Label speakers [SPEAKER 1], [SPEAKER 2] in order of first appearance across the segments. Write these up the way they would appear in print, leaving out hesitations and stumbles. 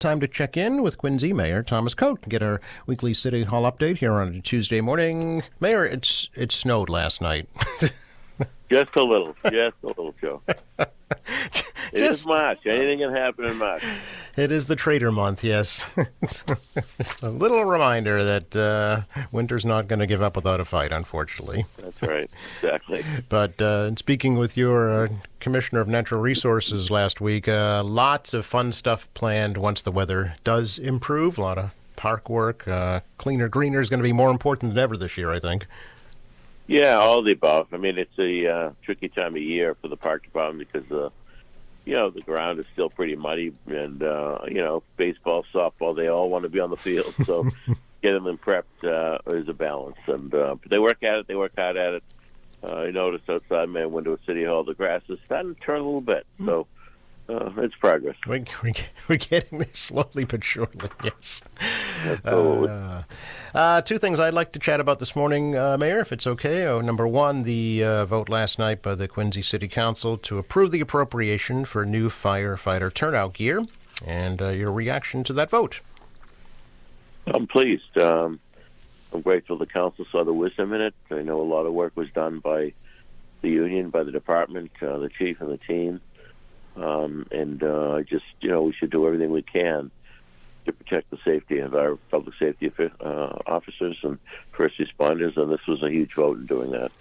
[SPEAKER 1] Time to check in with Quincy Mayor Thomas Koch and get our weekly City Hall update here on a Tuesday morning. Mayor, it snowed last night.
[SPEAKER 2] Just a little, Joe. It is March. Anything can happen in March.
[SPEAKER 1] It is the Trader Month, yes. It's a little reminder that winter's not going to give up without a fight, unfortunately.
[SPEAKER 2] That's right, exactly.
[SPEAKER 1] But in speaking with your Commissioner of Natural Resources last week, lots of fun stuff planned once the weather does improve. A lot of park work. Cleaner, greener is going to be more important than ever this year, I think.
[SPEAKER 2] Yeah, all of the above. I mean, it's a tricky time of year for the park department because the ground is still pretty muddy, and baseball, softball, they all want to be on the field. So getting them prepped is a balance, and but they work at it. They work hard at it. I noticed outside my window at City Hall, the grass is starting to turn a little bit. So it's progress.
[SPEAKER 1] We're getting there slowly but surely, yes.
[SPEAKER 2] Absolutely.
[SPEAKER 1] Two things I'd like to chat about this morning, Mayor, if it's okay. Number one, the vote last night by the Quincy City Council to approve the appropriation for new firefighter turnout gear, and your reaction to that vote.
[SPEAKER 2] I'm pleased. I'm grateful the council saw the wisdom in it. I know a lot of work was done by the union, by the department, the chief and the team. We should do everything we can to protect the safety of our public safety officers and first responders, and this was a huge vote in doing that.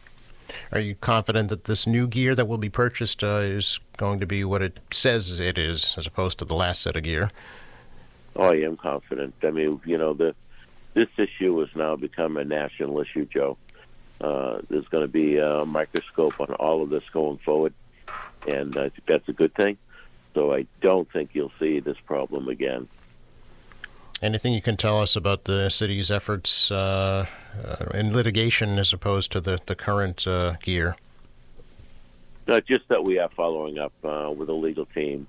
[SPEAKER 1] Are you confident that this new gear that will be purchased is going to be what it says it is, as opposed to the last set of gear?
[SPEAKER 2] Oh, I am confident. I mean, this issue has now become a national issue, Joe. There's going to be a microscope on all of this going forward, and I think that's a good thing. So I don't think you'll see this problem again.
[SPEAKER 1] Anything you can tell us about the city's efforts in litigation as opposed to the current gear?
[SPEAKER 2] Just that we are following up with a legal team.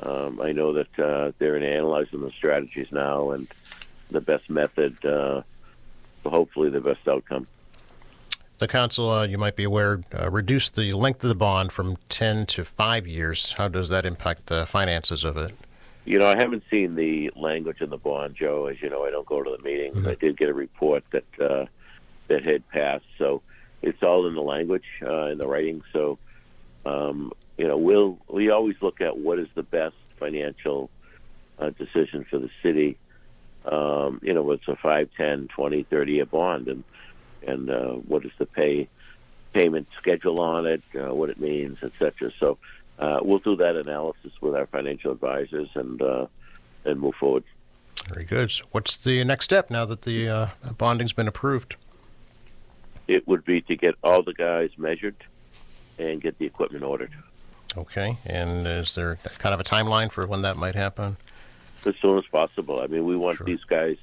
[SPEAKER 2] I know that they're analyzing the strategies now and the best method, hopefully the best outcome.
[SPEAKER 1] The council, you might be aware, reduced the length of the bond from 10 to 5 years. How does that impact the finances of it?
[SPEAKER 2] I haven't seen the language in the bond, Joe. As you know, I don't go to the meetings. Mm-hmm. I did get a report that had passed, so it's all in the language, in the writing. So, we always look at what is the best financial decision for the city. It's a 5, 10, 20, 30-year bond, and what is the payment schedule on it, what it means, etc. So we'll do that analysis with our financial advisors and move forward.
[SPEAKER 1] Very good. So what's the next step now that the bonding's been approved?
[SPEAKER 2] It would be to get all the guys measured and get the equipment ordered.
[SPEAKER 1] Okay. And is there kind of a timeline for when that might happen?
[SPEAKER 2] As soon as possible. I mean, we want these guys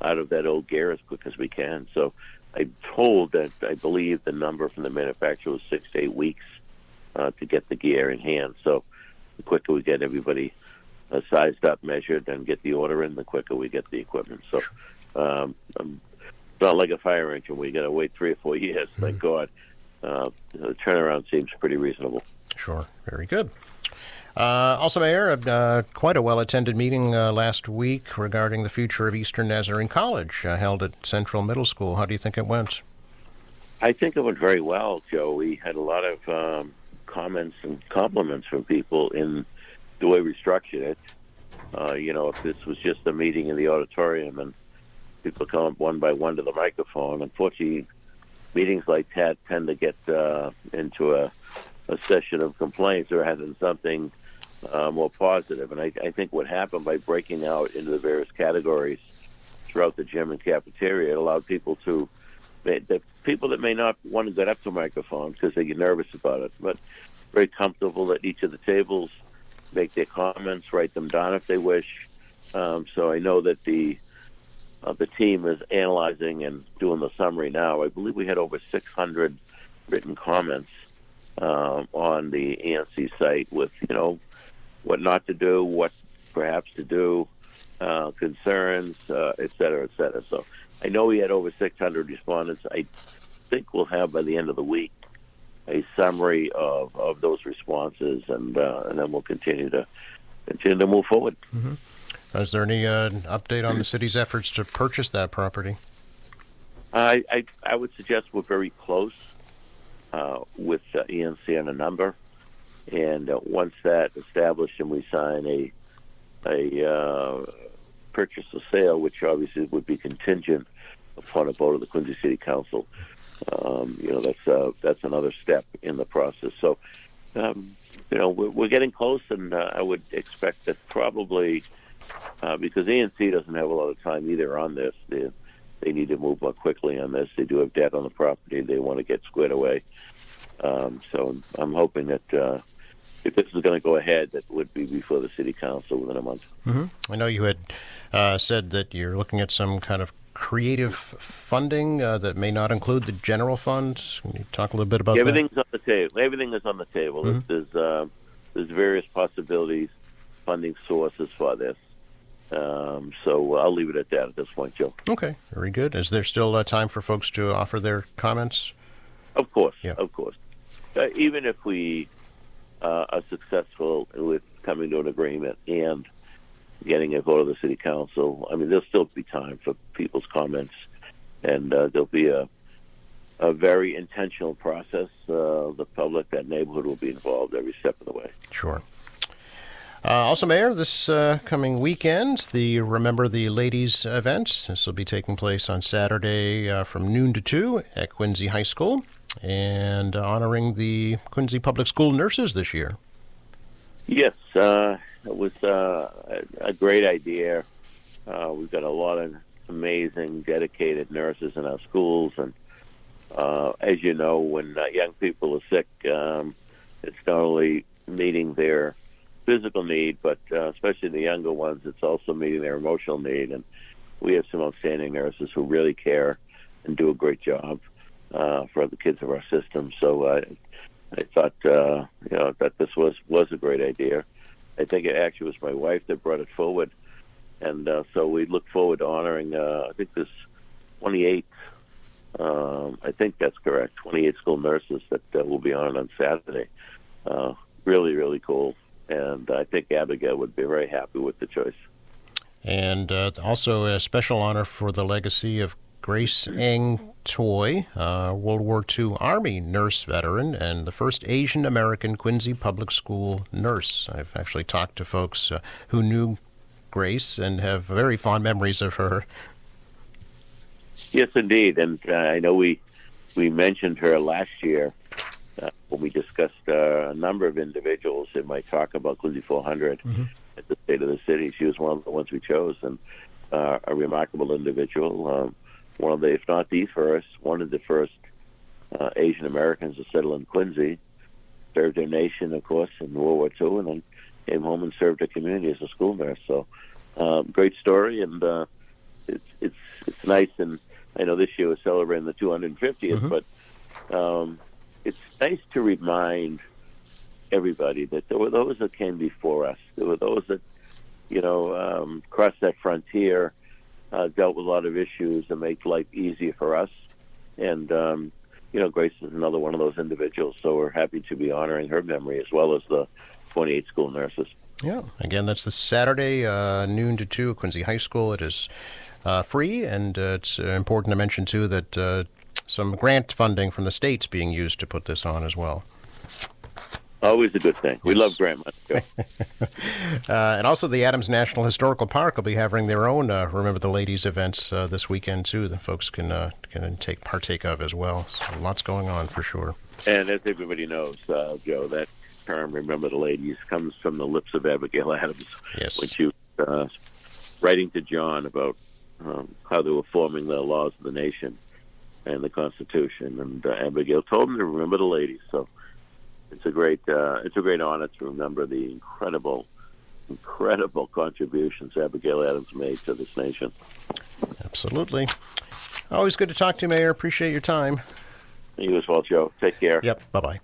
[SPEAKER 2] out of that old gear as quick as we can. So I'm told that I believe the number from the manufacturer was 6 to 8 weeks to get the gear in hand. So the quicker we get everybody sized up, measured, and get the order in, the quicker we get the equipment. So it's not like a fire engine. We got to wait 3 or 4 years. Thank God. The turnaround seems pretty reasonable.
[SPEAKER 1] Sure. Very good. Also, Mayor, quite a well-attended meeting last week regarding the future of Eastern Nazarene College held at Central Middle School. How do you think it went?
[SPEAKER 2] I think it went very well, Joe. We had a lot of comments and compliments from people in the way we structured it. If this was just a meeting in the auditorium and people come up one by one to the microphone, unfortunately, meetings like that tend to get into a session of complaints rather than something more positive. And I think what happened by breaking out into the various categories throughout the gym and cafeteria, it allowed people the people that may not want to get up to a microphone because they get nervous about it, but very comfortable at each of the tables, make their comments, write them down if they wish. So I know that the team is analyzing and doing the summary now. I believe we had over 600 written comments on the ANC site with, what not to do, what perhaps to do, concerns, et cetera, et cetera. So I know we had over 600 respondents. I think we'll have by the end of the week a summary of those responses, and then we'll continue to move forward.
[SPEAKER 1] Mm-hmm. Is there any update on the city's efforts to purchase that property?
[SPEAKER 2] I would suggest we're very close with ENC on a number, and once that's established and we sign a purchase or sale, which obviously would be contingent upon a vote of the Quincy City Council, that's another step in the process. So, we're getting close, and I would expect that probably because ANC doesn't have a lot of time either on this. They need to move more quickly on this. They do have debt on the property. They want to get squared away. So I'm hoping that if this is going to go ahead, that would be before the city council within a month.
[SPEAKER 1] Mm-hmm. I know you had said that you're looking at some kind of creative funding that may not include the general fund. Can you talk a little bit about
[SPEAKER 2] Everything's on the table. Everything is on the table.
[SPEAKER 1] Mm-hmm.
[SPEAKER 2] There's various possibilities, funding sources for this. So I'll leave it at that at this point, Joe.
[SPEAKER 1] Okay, very good. Is there still time for folks to offer their comments?
[SPEAKER 2] Of course,
[SPEAKER 1] yeah.
[SPEAKER 2] Of course. Even if we are successful with coming to an agreement and getting a vote of the city council, I mean, there'll still be time for people's comments, and there'll be a very intentional process. The public, that neighborhood, will be involved every step of the way.
[SPEAKER 1] Sure. Also, Mayor, this coming weekend, the Remember the Ladies event. This will be taking place on Saturday from noon to 2 at Quincy High School, and honoring the Quincy Public School nurses this year.
[SPEAKER 2] Yes, it was a great idea. We've got a lot of amazing, dedicated nurses in our schools, and as you know, when young people are sick, it's not only meeting their physical need, but especially the younger ones, it's also meeting their emotional need. And we have some outstanding nurses who really care and do a great job for the kids of our system. So I thought, that this was a great idea. I think it actually was my wife that brought it forward, and so we look forward to honoring. I think this 28. I think that's correct. 28 school nurses that will be honored on Saturday. Really, really cool. And I think Abigail would be very happy with the choice.
[SPEAKER 1] And also a special honor for the legacy of Grace Eng Toy, World War II Army nurse veteran and the first Asian American Quincy Public School nurse. I've actually talked to folks who knew Grace and have very fond memories of her.
[SPEAKER 2] Yes, indeed. And I know we mentioned her last year when we discussed a number of individuals in my talk about Quincy 400 at the State of the City. She was one of the ones we chose, and a remarkable individual. One of the, if not the first, one of the first Asian Americans to settle in Quincy. Served their nation, of course, in World War II, and then came home and served her community as a school nurse. So, great story, and it's nice. And I know this year we're celebrating the 250th, but it's nice to remind everybody that there were those that came before us. There were those that, crossed that frontier, dealt with a lot of issues and made life easier for us. And, Grace is another one of those individuals, so we're happy to be honoring her memory as well as the 28 school nurses.
[SPEAKER 1] Yeah, again, that's this Saturday, noon to 2 at Quincy High School. It is free, and it's important to mention, too, that some grant funding from the state's being used to put this on as well.
[SPEAKER 2] Always a good thing. We love grant money.
[SPEAKER 1] And also the Adams National Historical Park will be having their own Remember the Ladies events this weekend, too, that folks can partake of as well. So lots going on for sure.
[SPEAKER 2] And as everybody knows, Joe, that term, Remember the Ladies, comes from the lips of Abigail Adams.
[SPEAKER 1] Yes.
[SPEAKER 2] When she was writing to John about how they were forming the laws of the nation and the Constitution. And Abigail told him to remember the ladies. So it's a great honor to remember the incredible contributions Abigail Adams made to this nation.
[SPEAKER 1] Absolutely. Always good to talk to you, Mayor. Appreciate your time.
[SPEAKER 2] You as well, Joe. Take care.
[SPEAKER 1] Yep. Bye-bye.